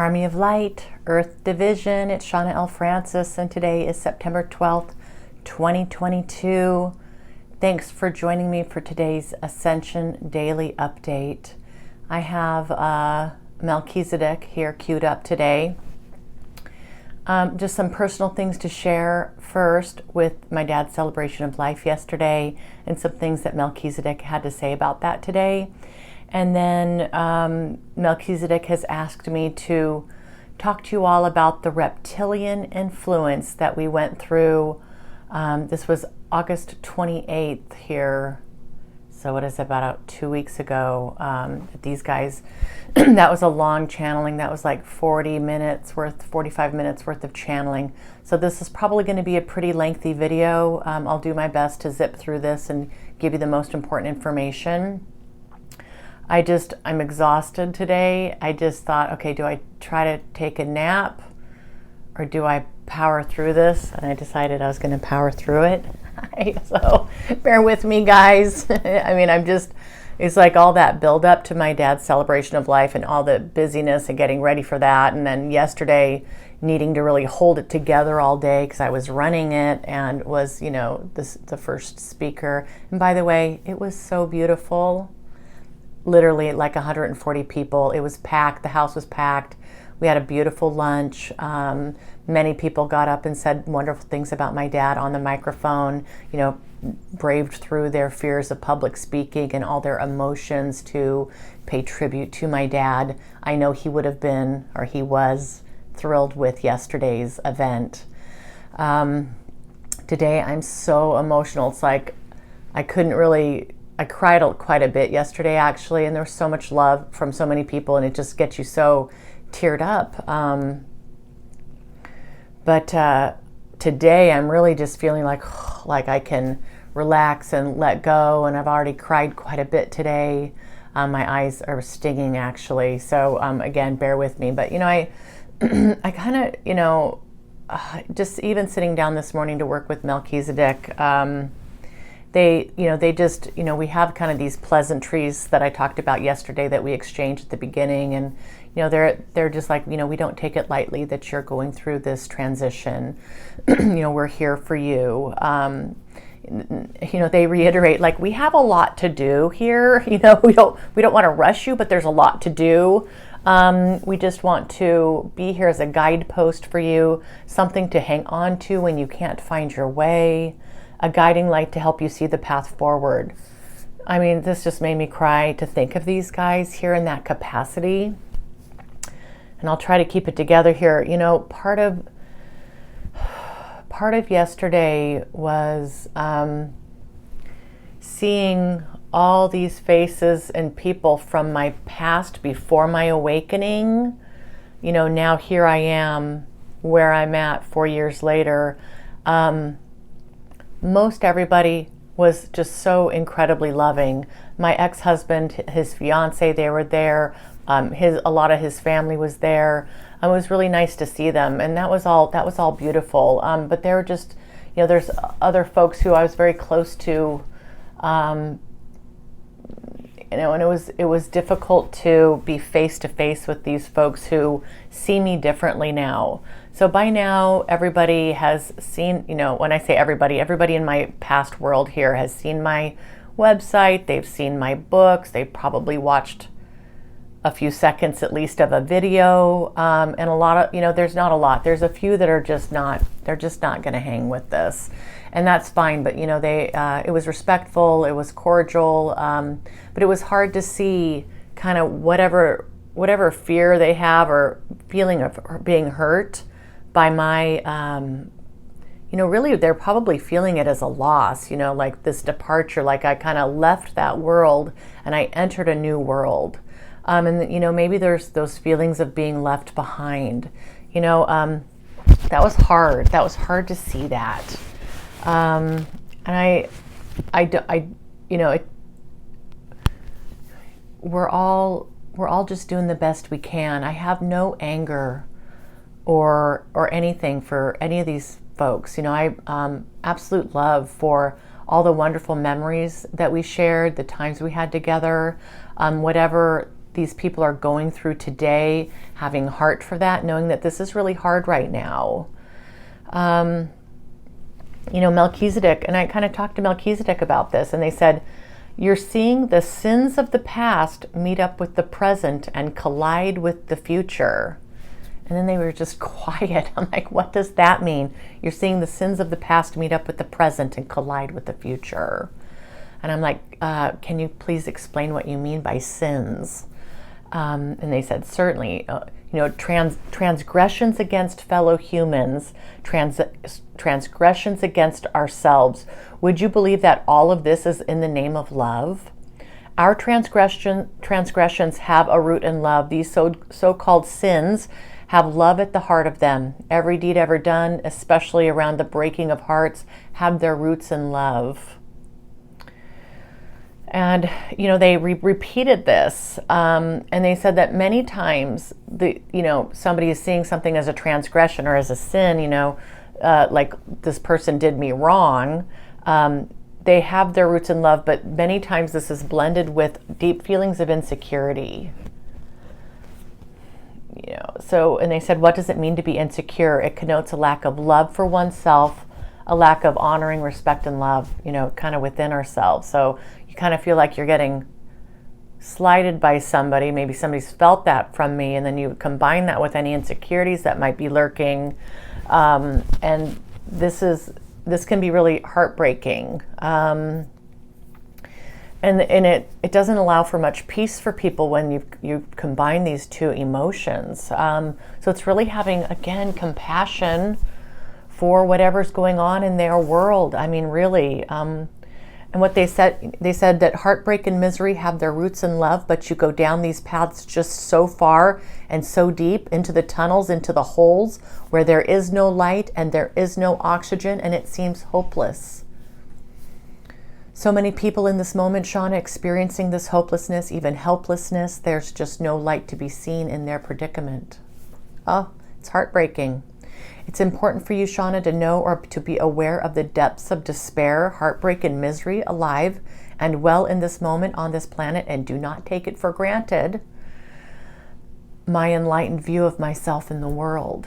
Army of Light, Earth Division. It's Shawna L. Francis, and today is September 12th, 2022. Thanks for joining me for today's Ascension Daily Update. I have Melchizedek here queued up today. Just some personal things to share first with my dad's celebration of life yesterday and some things that Melchizedek had to say about that today. And then Melchizedek has asked me to talk to you all about the reptilian influence that we went through. This was August 28th here. So what is it, about 2 weeks ago? These guys, that was a long channeling. That was like 45 minutes worth of channeling. So this is probably going to be a pretty lengthy video. I'll do my best to zip through this and give you the most important information. I'm exhausted today. I just thought, okay, do I try to take a nap or do I power through this? And I decided I was going to power through it. So bear with me, guys. I mean, it's like all that build up to my dad's celebration of life and all the busyness and getting ready for that. And then yesterday needing to really hold it together all day because I was running it and was, the first speaker. And by the way, it was so beautiful. Literally like 140 people. It was packed. The house was packed. We had a beautiful lunch. Many people got up and said wonderful things about my dad on the microphone, braved through their fears of public speaking and all their emotions to pay tribute to my dad. I know he would have been, or he was, thrilled with yesterday's event. Today I'm so emotional. It's like I cried quite a bit yesterday, actually, and there was so much love from so many people, and it just gets you so teared up. But today I'm really just feeling like I can relax and let go, and I've already cried quite a bit today. My eyes are stinging, actually. So again, bear with me. But I kind of, just even sitting down this morning to work with Melchizedek, they just, we have kind of these pleasantries that I talked about yesterday that we exchanged at the beginning, and they're just like, we don't take it lightly that you're going through this transition. We're here for you. They reiterate, like, we have a lot to do here. We don't want to rush you, but there's a lot to do. We just want to be here as a guidepost for you, something to hang on to when you can't find your way, a guiding light to help you see the path forward. I mean, this just made me cry to think of these guys here in that capacity. And I'll try to keep it together here. Part of yesterday was seeing all these faces and people from my past before my awakening. Now here I am where I'm at 4 years later. Most everybody was just so incredibly loving. My ex-husband, his fiance, they were there. A lot of his family was there. It was really nice to see them, and that was all beautiful. But there were just, there's other folks who I was very close to, and it was difficult to be face to face with these folks who see me differently now. So by now, everybody has seen, when I say everybody in my past world here has seen my website. They've seen my books. They've probably watched a few seconds at least of a video, and a lot of, there's not a lot. There's a few that are just not going to hang with this, and that's fine. But it was respectful, it was cordial, but it was hard to see kind of whatever fear they have or feeling of being hurt by my, really they're probably feeling it as a loss, like this departure, like I kind of left that world and I entered a new world. And maybe there's those feelings of being left behind. That was hard. That was hard to see that. And we're all just doing the best we can. I have no anger or anything for any of these folks. I absolute love for all the wonderful memories that we shared, the times we had together, whatever these people are going through today, having heart for that, knowing that this is really hard right now. Melchizedek, and I kind of talked to Melchizedek about this, and they said, you're seeing the sins of the past meet up with the present and collide with the future. And then they were just quiet. I'm like, what does that mean? You're seeing the sins of the past meet up with the present and collide with the future. And I'm like, can you please explain what you mean by sins? And they said, certainly, transgressions against fellow humans, transgressions against ourselves. Would you believe that all of this is in the name of love? Our transgressions have a root in love. These so-called sins have love at the heart of them. Every deed ever done, especially around the breaking of hearts, have their roots in love. And, they repeated this, and they said that many times somebody is seeing something as a transgression or as a sin, like this person did me wrong. They have their roots in love, but many times this is blended with deep feelings of insecurity. And they said, what does it mean to be insecure? It connotes a lack of love for oneself, a lack of honoring, respect, and love, kind of within ourselves. So you kind of feel like you're getting slighted by somebody. Maybe somebody's felt that from me, and then you combine that with any insecurities that might be lurking. And this can be really heartbreaking. And it doesn't allow for much peace for people when you combine these two emotions. So it's really having, again, compassion for whatever's going on in their world. I mean, really. And what they said that heartbreak and misery have their roots in love, but you go down these paths just so far and so deep into the tunnels, into the holes where there is no light and there is no oxygen, and it seems hopeless. So many people in this moment, Shawna, experiencing this hopelessness, even helplessness. There's just no light to be seen in their predicament. Oh, it's heartbreaking. It's important for you, Shawna, to know or to be aware of the depths of despair, heartbreak, and misery alive and well in this moment on this planet, and do not take it for granted. My enlightened view of myself in the world.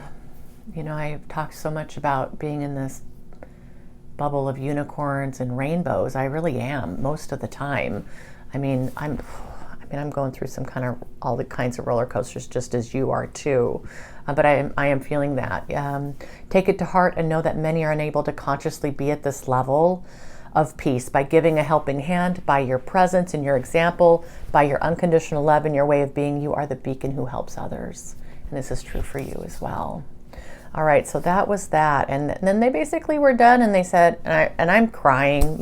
I've talked so much about being in this bubble of unicorns and rainbows. I really am most of the time. I'm going through some kind of all the kinds of roller coasters, just as you are too. But I am feeling that. Take it to heart and know that many are unable to consciously be at this level of peace by giving a helping hand, by your presence and your example, by your unconditional love and your way of being. You are the beacon who helps others. And this is true for you as well. All right, so that was that. And then they basically were done, and they said, and I'm crying,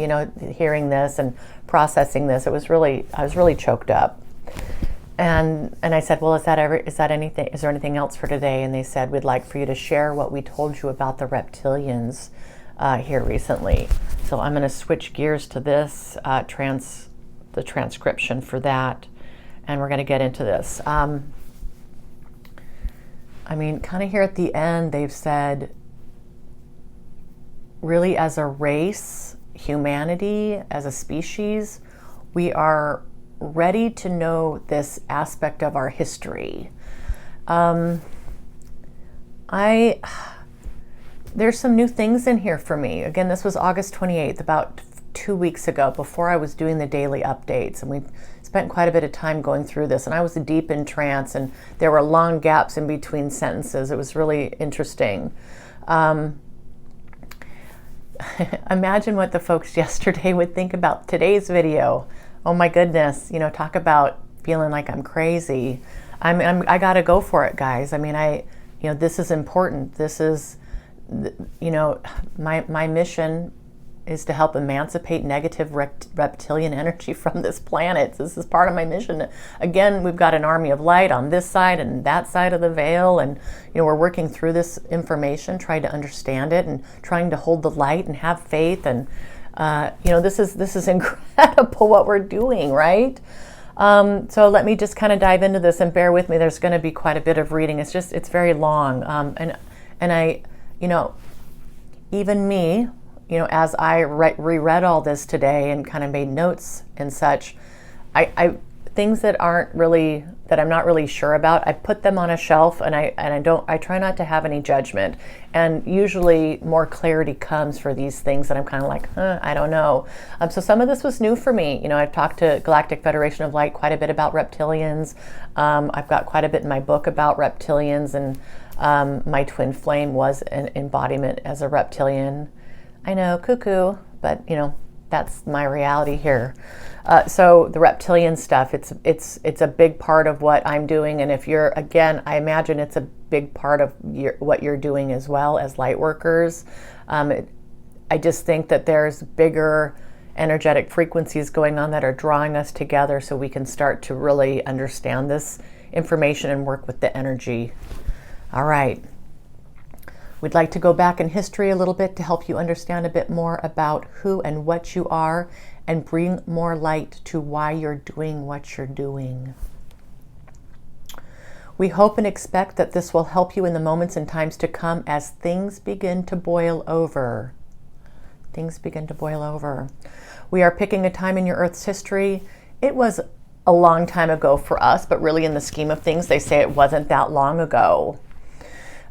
hearing this and processing this. I was really choked up. And I said, well, is there anything else for today? And they said, we'd like for you to share what we told you about the reptilians here recently. So I'm going to switch gears to this, the transcription for that, and we're going to get into this. Kind of here at the end, they've said, really, as a race, humanity, as a species, we are ready to know this aspect of our history. There's some new things in here for me. Again, this was August 28th, about 2 weeks ago, before I was doing the daily updates, and we spent quite a bit of time going through this, and I was deep in trance, and there were long gaps in between sentences. It was really interesting. Imagine what the folks yesterday would think about today's video. Oh my goodness, talk about feeling like I'm crazy. I gotta go for it, guys. This is important. This is, my mission is to help emancipate negative reptilian energy from this planet. This is part of my mission. Again, we've got an army of light on this side and that side of the veil, and we're working through this information, trying to understand it and trying to hold the light and have faith. And this is incredible what we're doing, right? So let me just kind of dive into this, and bear with me. There's going to be quite a bit of reading. It's very long, and I, even me, as I reread all this today and kind of made notes and such, things that I'm not really sure about, I put them on a shelf, and I try not to have any judgment. And usually more clarity comes for these things that I'm kind of like, I don't know. So some of this was new for me. I've talked to Galactic Federation of Light quite a bit about reptilians. I've got quite a bit in my book about reptilians, and my twin flame was an embodiment as a reptilian. I know, cuckoo, but that's my reality here. So the reptilian stuff, it's a big part of what I'm doing. And if you're, again, I imagine it's a big part of what you're doing as well as light workers. I just think that there's bigger energetic frequencies going on that are drawing us together so we can start to really understand this information and work with the energy. All right. We'd like to go back in history a little bit to help you understand a bit more about who and what you are and bring more light to why you're doing what you're doing. We hope and expect that this will help you in the moments and times to come as things begin to boil over. Things begin to boil over. We are picking a time in your Earth's history. It was a long time ago for us, but really in the scheme of things, they say it wasn't that long ago.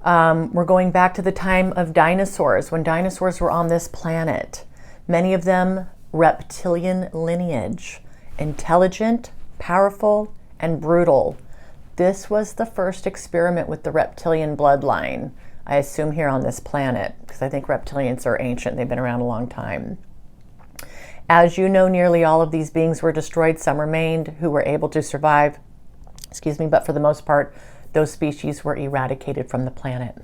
We're going back to the time of dinosaurs, when dinosaurs were on this planet. Many of them reptilian lineage, intelligent, powerful, and brutal. This was the first experiment with the reptilian bloodline, I assume here on this planet, because I think reptilians are ancient. They've been around a long time. As you know, nearly all of these beings were destroyed. Some remained who were able to survive, but for the most part, those species were eradicated from the planet.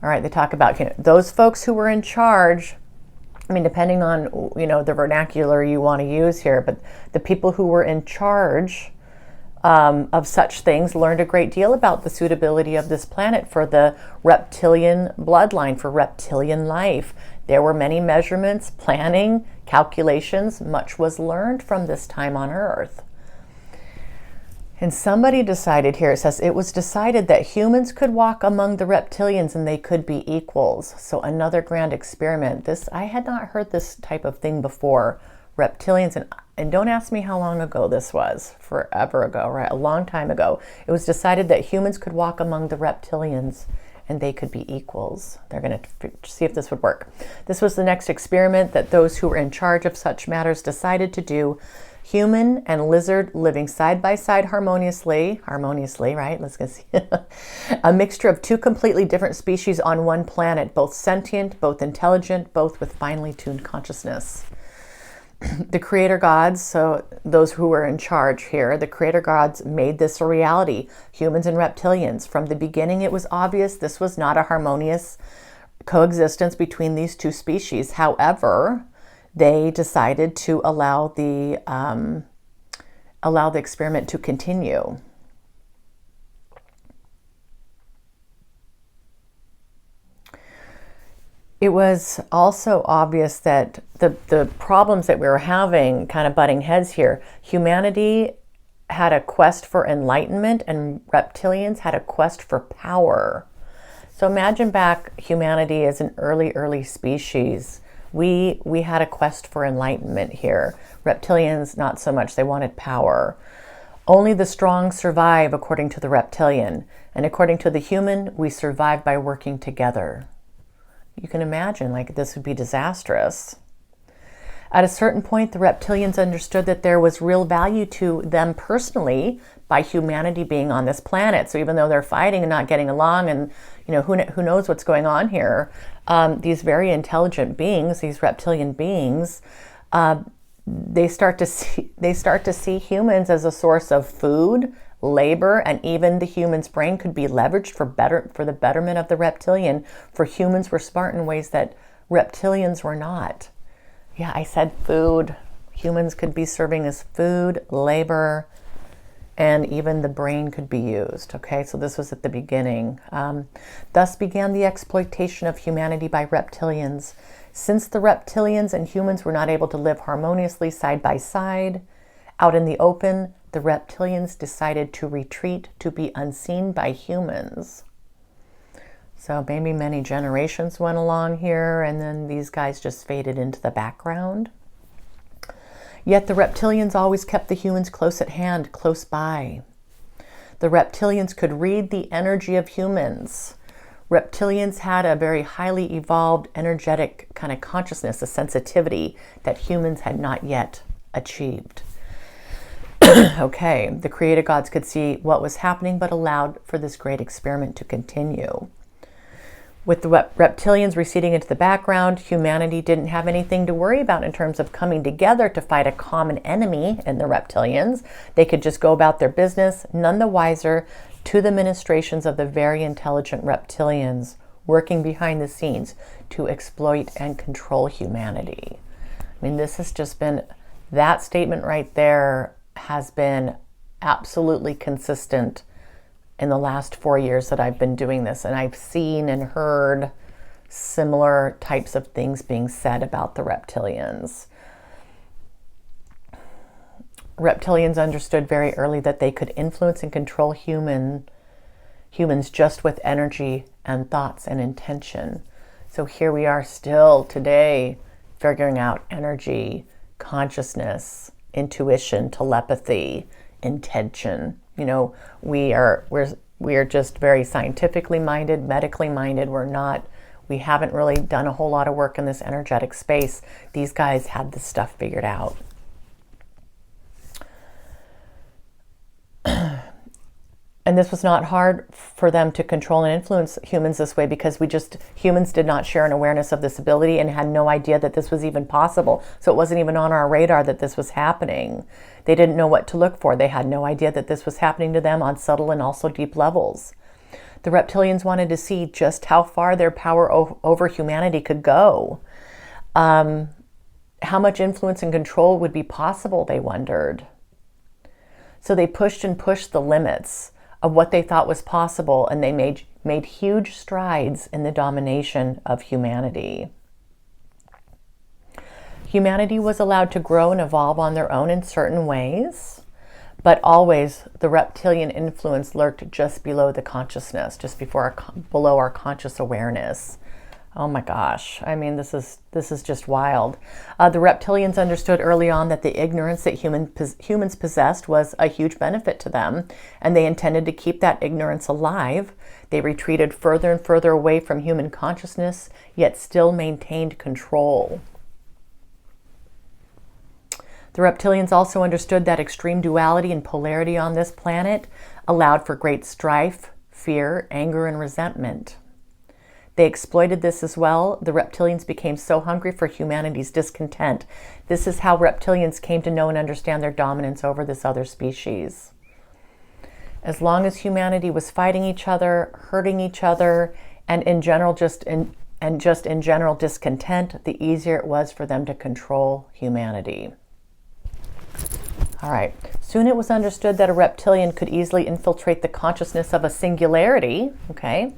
All right, they talk about those folks who were in charge. I mean, depending on the vernacular you want to use here, but the people who were in charge of such things learned a great deal about the suitability of this planet for the reptilian bloodline, for reptilian life. There were many measurements, planning, calculations. Much was learned from this time on Earth. And somebody decided here, it says, it was decided that humans could walk among the reptilians and they could be equals. So another grand experiment. I had not heard this type of thing before. Reptilians, and don't ask me how long ago this was. Forever ago, right? A long time ago. It was decided that humans could walk among the reptilians and they could be equals. They're going to see if this would work. This was the next experiment that those who were in charge of such matters decided to do. Human and lizard living side by side harmoniously, right? Let's go see. A mixture of two completely different species on one planet, both sentient, both intelligent, both with finely tuned consciousness. The creator gods, so those who were in charge here, the creator gods made this a reality, humans and reptilians. From the beginning, it was obvious this was not a harmonious coexistence between these two species. However, they decided to allow the experiment to continue. It was also obvious that the problems that we were having, kind of butting heads here, humanity had a quest for enlightenment and reptilians had a quest for power. So imagine back humanity as an early species. We had a quest for enlightenment here. Reptilians, not so much. They wanted power. Only the strong survive, according to the reptilian. And according to the human, we survive by working together. You can imagine, this would be disastrous. At a certain point, the reptilians understood that there was real value to them personally by humanity being on this planet. So even though they're fighting and not getting along and, who knows what's going on here, these very intelligent beings, these reptilian beings, they start to see humans as a source of food, labor, and even the human's brain could be leveraged for the betterment of the reptilian. For humans were smart in ways that reptilians were not. Yeah, I said food. Humans could be serving as food, labor, and even the brain could be used. Okay, so this was at the beginning. Thus began the exploitation of humanity by reptilians. Since the reptilians and humans were not able to live harmoniously side by side, out in the open, the reptilians decided to retreat to be unseen by humans. So maybe many generations went along here, and then these guys just faded into the background. Yet the reptilians always kept the humans close at hand, close by. The reptilians could read the energy of humans. Reptilians had a very highly evolved, energetic kind of consciousness, a sensitivity that humans had not yet achieved. Okay, the creator gods could see what was happening, but allowed for this great experiment to continue. With the reptilians receding into the background, humanity didn't have anything to worry about in terms of coming together to fight a common enemy in the reptilians. They could just go about their business, none the wiser to the ministrations of the very intelligent reptilians working behind the scenes to exploit and control humanity. I mean, this has just been, that statement right there has been absolutely consistent in the last 4 years that I've been doing this, and I've seen and heard similar types of things being said about the reptilians. Reptilians understood very early that they could influence and control humans just with energy and thoughts and intention. So here we are still today figuring out energy, consciousness, intuition, telepathy, intention. You know, we are just very scientifically minded, medically minded. We haven't really done a whole lot of work in this energetic space. These guys had this stuff figured out. And this was not hard for them to control and influence humans this way, because humans did not share an awareness of this ability and had no idea that this was even possible. So it wasn't even on our radar that this was happening. They didn't know what to look for. They had no idea that this was happening to them on subtle and also deep levels. The reptilians wanted to see just how far their power over humanity could go. How much influence and control would be possible, they wondered. So they pushed and pushed the limits of what they thought was possible, and they made huge strides in the domination of humanity. Humanity was allowed to grow and evolve on their own in certain ways, but always the reptilian influence lurked just below the consciousness, just below our conscious awareness. Oh my gosh, I mean, this is just wild. The reptilians understood early on that the ignorance that humans possessed was a huge benefit to them, and they intended to keep that ignorance alive. They retreated further and further away from human consciousness, yet still maintained control. The reptilians also understood that extreme duality and polarity on this planet allowed for great strife, fear, anger, and resentment. They exploited this as well. The reptilians became so hungry for humanity's discontent. This is how reptilians came to know and understand their dominance over this other species. As long as humanity was fighting each other, hurting each other, and in general in general discontent, the easier it was for them to control humanity. All right. Soon it was understood that a reptilian could easily infiltrate the consciousness of a singularity. Okay.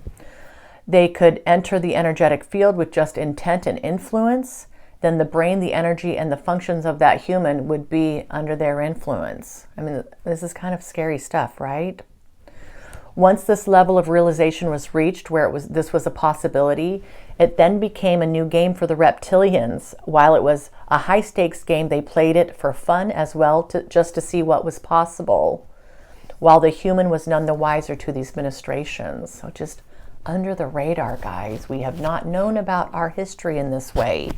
They could enter the energetic field with just intent and influence. Then the brain, the energy, and the functions of that human would be under their influence. I mean, this is kind of scary stuff, right? Once this level of realization was reached, where this was a possibility, it then became a new game for the reptilians. While it was a high-stakes game, they played it for fun as well, just to see what was possible, while the human was none the wiser to these ministrations. So just under the radar, guys. We have not known about our history in this way.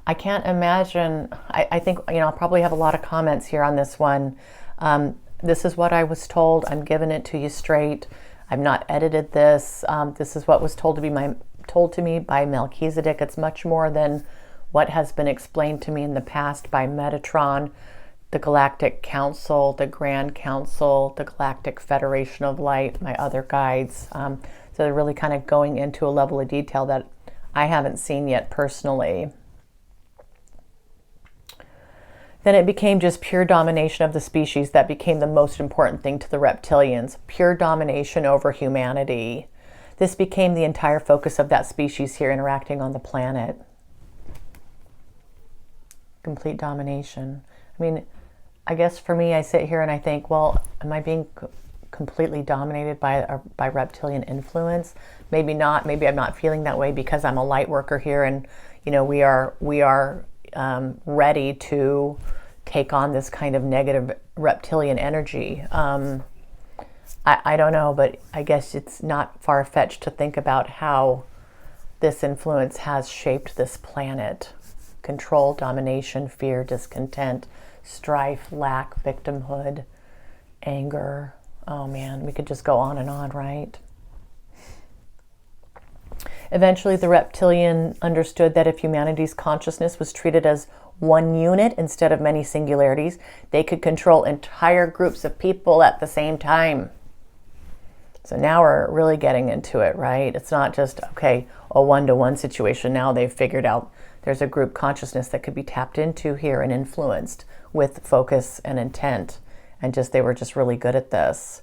I can't imagine. I think, I'll probably have a lot of comments here on this one. This is what I was told. I'm giving it to you straight. I've not edited this. This is what was told to me by Melchizedek. It's much more than what has been explained to me in the past by Metatron, the Galactic Council, the Grand Council, the Galactic Federation of Light, my other guides. So they're really kind of going into a level of detail that I haven't seen yet personally. Then it became just pure domination of the species that became the most important thing to the reptilians. Pure domination over humanity. This became the entire focus of that species here interacting on the planet. Complete domination. I mean, I guess for me, I sit here and I think, well, am I being completely dominated by reptilian influence? Maybe not. Maybe I'm not feeling that way because I'm a light worker here, and we are ready to take on this kind of negative reptilian energy. I don't know, but I guess it's not far-fetched to think about how this influence has shaped this planet. Control, domination, fear, discontent, strife, lack, victimhood, anger. Oh man, we could just go on and on, right? Eventually, the reptilian understood that if humanity's consciousness was treated as one unit instead of many singularities, they could control entire groups of people at the same time. So now we're really getting into it, right? It's not just, okay, a one-to-one situation. Now they've figured out there's a group consciousness that could be tapped into here and influenced with focus and intent. And they were just really good at this.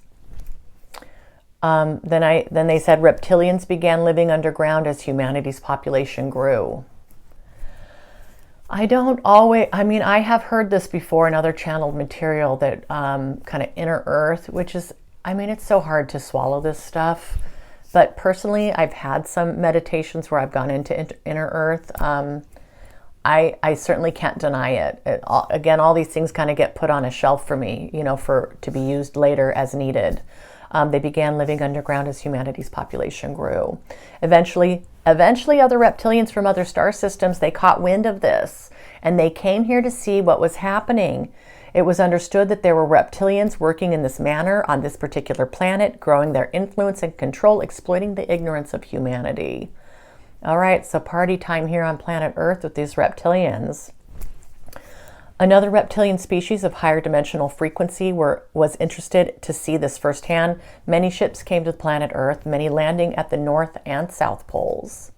Then they said reptilians began living underground as humanity's population grew. I have heard this before in other channeled material that kind of inner earth, which is, it's so hard to swallow this stuff. But personally, I've had some meditations where I've gone into inner earth. I certainly can't deny it. Again, all these things kind of get put on a shelf for me, to be used later as needed. They began living underground as humanity's population grew. Eventually other reptilians from other star systems, they caught wind of this, and they came here to see what was happening. It was understood that there were reptilians working in this manner on this particular planet, growing their influence and control, exploiting the ignorance of humanity. All right, so party time here on planet Earth with these reptilians. Another reptilian species of higher dimensional frequency was interested to see this firsthand. Many ships came to planet Earth, many landing at the North and South Poles.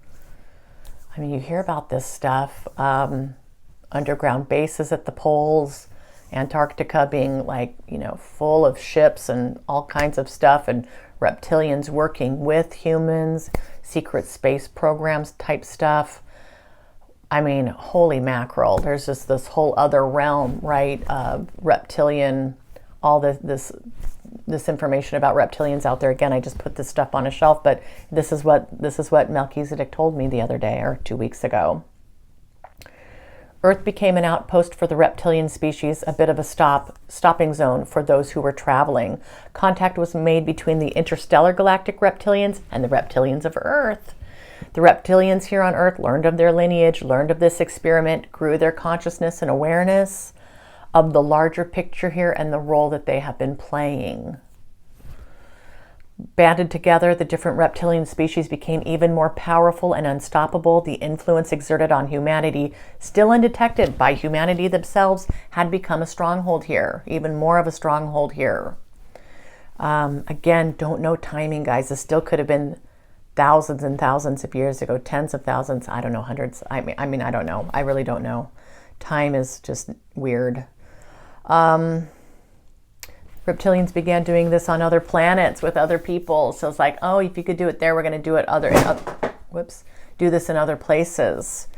You hear about this stuff. Underground bases at the poles, Antarctica being full of ships and all kinds of stuff, and reptilians working with humans, secret space programs type stuff. Holy mackerel. There's just this whole other realm, right? Reptilian, all this information about reptilians out there. Again, I just put this stuff on a shelf, but this is what Melchizedek told me the other day or 2 weeks ago. Earth became an outpost for the reptilian species, a bit of a stopping zone for those who were traveling. Contact was made between the interstellar galactic reptilians and the reptilians of Earth. The reptilians here on Earth learned of their lineage, learned of this experiment, grew their consciousness and awareness of the larger picture here and the role that they have been playing. Banded together, the different reptilian species became even more powerful and unstoppable. The influence exerted on humanity, still undetected by humanity themselves, had become a stronghold here, even more of a stronghold here. Again, don't know timing, guys. This still could have been thousands and thousands of years ago, tens of thousands, I don't know, hundreds. I don't know. I really don't know. Time is just weird. Reptilians began doing this on other planets with other people. So it's like, oh, if you could do it there, we're going to do it do this in other places.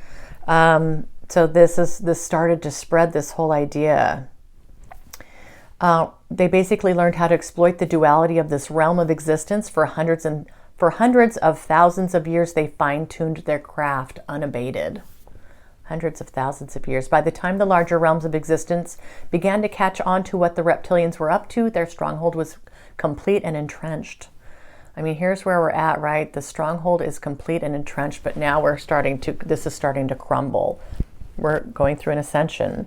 So this started to spread this whole idea. They basically learned how to exploit the duality of this realm of existence. For hundreds of thousands of years, they fine-tuned their craft unabated. Hundreds of thousands of years. By the time the larger realms of existence began to catch on to what the reptilians were up to, their stronghold was complete and entrenched. Here's where we're at, right? The stronghold is complete and entrenched, but now this is starting to crumble. We're going through an ascension.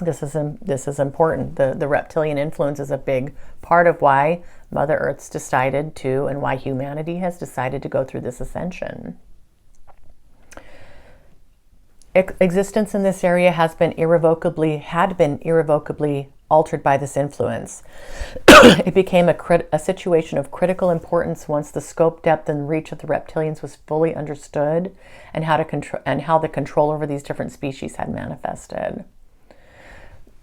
This is important. The reptilian influence is a big part of why Mother Earth's decided to, and why humanity has decided to go through this ascension. Existence in this area had been irrevocably altered by this influence. It became a situation of critical importance once the scope, depth, and reach of the reptilians was fully understood, and how the control over these different species had manifested.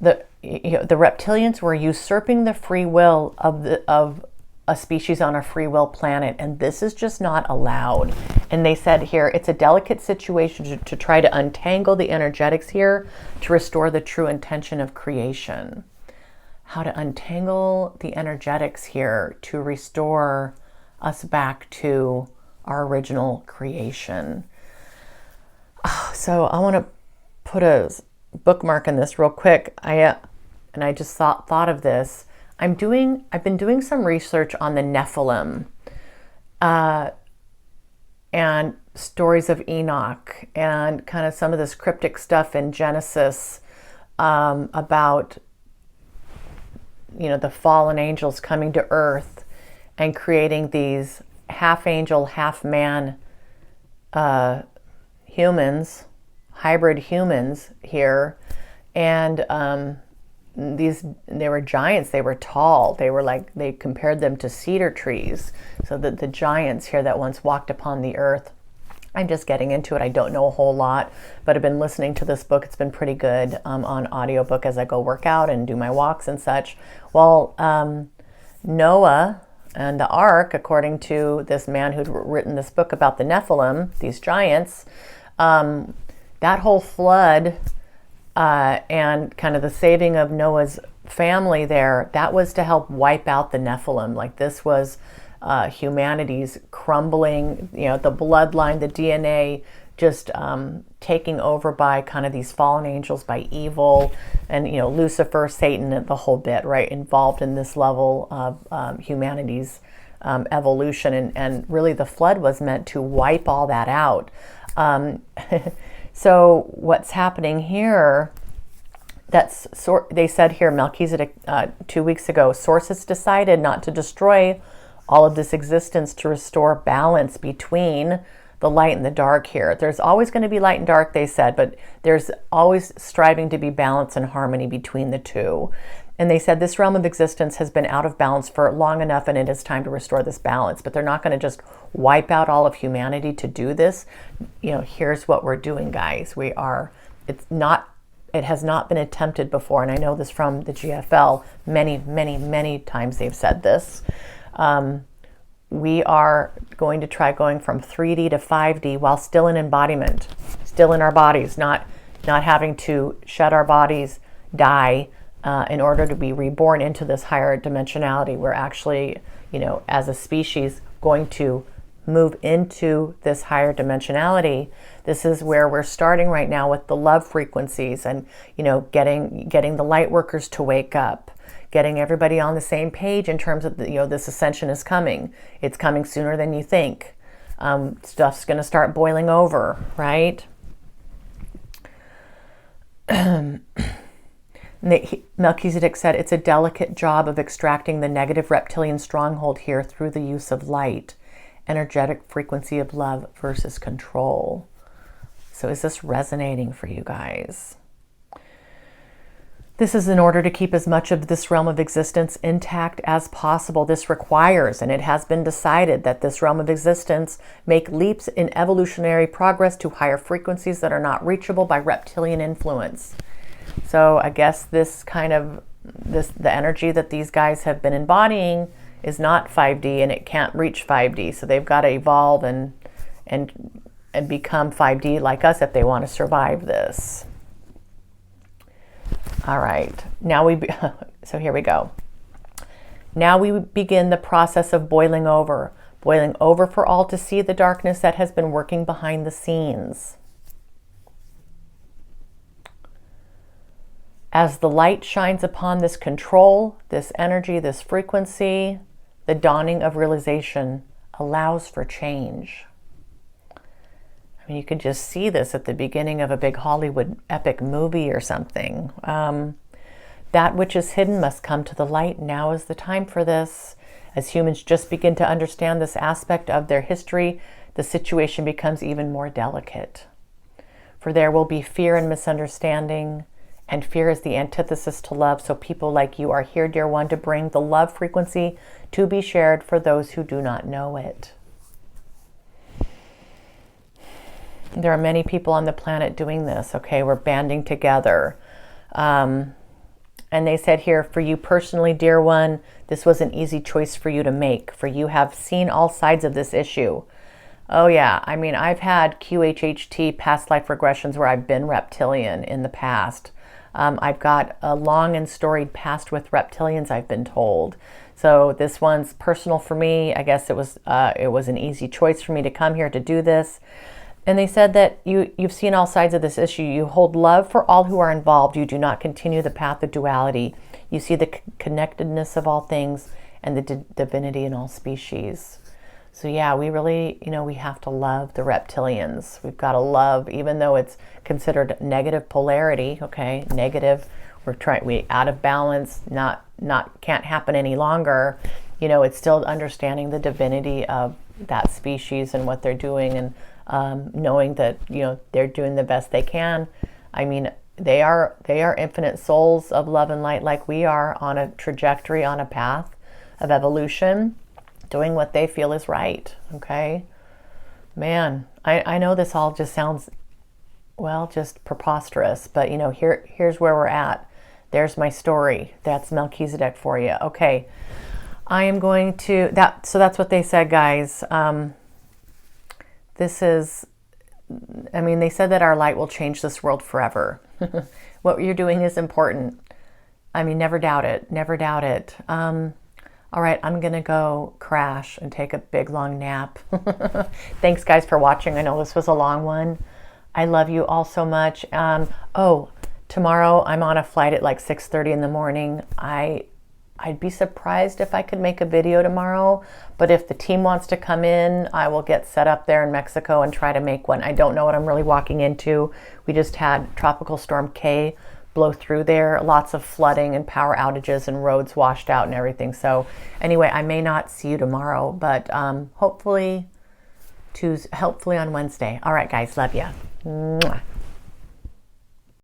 The reptilians were usurping the free will of a species on a free will planet, and this is just not allowed. And they said here, it's a delicate situation to try to untangle the energetics here to restore the true intention of creation. How to untangle the energetics here to restore us back to our original creation. So I want to put bookmarking this real quick. I just thought of this. I've been doing some research on the Nephilim, and stories of Enoch, and kind of some of this cryptic stuff in Genesis, about, the fallen angels coming to earth and creating these half angel, half man humans, hybrid humans here. And they were giants. They were tall. They compared them to cedar trees. So that the giants here that once walked upon the earth. I'm just getting into it. I don't know a whole lot, but I've been listening to this book. It's been pretty good on audiobook as I go work out and do my walks and such. Well, Noah and the ark, according to this man who'd written this book about the Nephilim, these giants, that whole flood and kind of the saving of Noah's family there, that was to help wipe out the Nephilim. Like, this was humanity's crumbling, the bloodline, the DNA just taking over by kind of these fallen angels, by evil, and Lucifer, Satan, the whole bit, right, involved in this level of humanity's evolution. And really the flood was meant to wipe all that out. So what's happening here, they said here, Melchizedek 2 weeks ago, sources decided not to destroy all of this existence to restore balance between the light and the dark here. There's always going to be light and dark, they said, but there's always striving to be balance and harmony between the two. And they said this realm of existence has been out of balance for long enough, and it is time to restore this balance. But they're not going to just wipe out all of humanity to do this. Here's what we're doing, guys. It has not been attempted before, and I know this from the GFL. Many, many, many times they've said this. We are going to try going from 3D to 5D while still in embodiment, still in our bodies, not having to shed our bodies, die, in order to be reborn into this higher dimensionality. We're actually, as a species, going to move into this higher dimensionality. This is where we're starting right now with the love frequencies and, getting the light workers to wake up, getting everybody on the same page in terms of, this ascension is coming. It's coming sooner than you think. Stuff's going to start boiling over, right? Melchizedek said it's a delicate job of extracting the negative reptilian stronghold here through the use of light, energetic frequency of love versus control. So is this resonating for you guys? This is in order to keep as much of this realm of existence intact as possible. This requires, and it has been decided, that this realm of existence make leaps in evolutionary progress to higher frequencies that are not reachable by reptilian influence. So I guess the energy that these guys have been embodying is not 5D, and it can't reach 5D. So they've got to evolve and become 5D like us if they want to survive this. All right, so here we go. Now we begin the process of boiling over for all to see the darkness that has been working behind the scenes. As the light shines upon this control, this energy, this frequency, the dawning of realization allows for change. I mean, you could just see this at the beginning of a big Hollywood epic movie or something. That which is hidden must come to the light. Now is the time for this. As humans just begin to understand this aspect of their history, the situation becomes even more delicate. For there will be fear and misunderstanding, and fear is the antithesis to love. So people like you are here, dear one, to bring the love frequency to be shared for those who do not know it. There are many people on the planet doing this, okay? We're banding together. And they said here, for you personally, dear one, this was an easy choice for you to make, for you have seen all sides of this issue. Oh yeah, I mean, I've had QHHT, past life regressions, where I've been reptilian in the past. I've got a long and storied past with reptilians, I've been told. So this one's personal for me. I guess it was an easy choice for me to come here to do this. And they said that you've seen all sides of this issue. You hold love for all who are involved. You do not continue the path of duality. You see the connectedness of all things and the divinity in all species. So yeah, we really, we have to love the reptilians. We've got to love, even though it's considered negative polarity, okay, negative, we out of balance, can't happen any longer. It's still understanding the divinity of that species and what they're doing, and knowing that, they're doing the best they can. I mean, they are infinite souls of love and light, like we are, on a trajectory, on a path of evolution, doing what they feel is right. Okay, man, I know this all just sounds, well, just preposterous, but here's where we're at. There's my story. That's Melchizedek for you. Okay, I am going to so that's what they said, guys. This is, they said that our light will change this world forever. What you're doing is important. Never doubt it. Never doubt it. All right, I'm going to go crash and take a big, long nap. Thanks, guys, for watching. I know this was a long one. I love you all so much. Tomorrow I'm on a flight at like 6:30 in the morning. I'd be surprised if I could make a video tomorrow, but if the team wants to come in, I will get set up there in Mexico and try to make one. I don't know what I'm really walking into. We just had Tropical Storm K blow through there, lots of flooding and power outages and roads washed out and everything. So anyway, I may not see you tomorrow, but hopefully on Wednesday. All right, guys, love you. Mwah.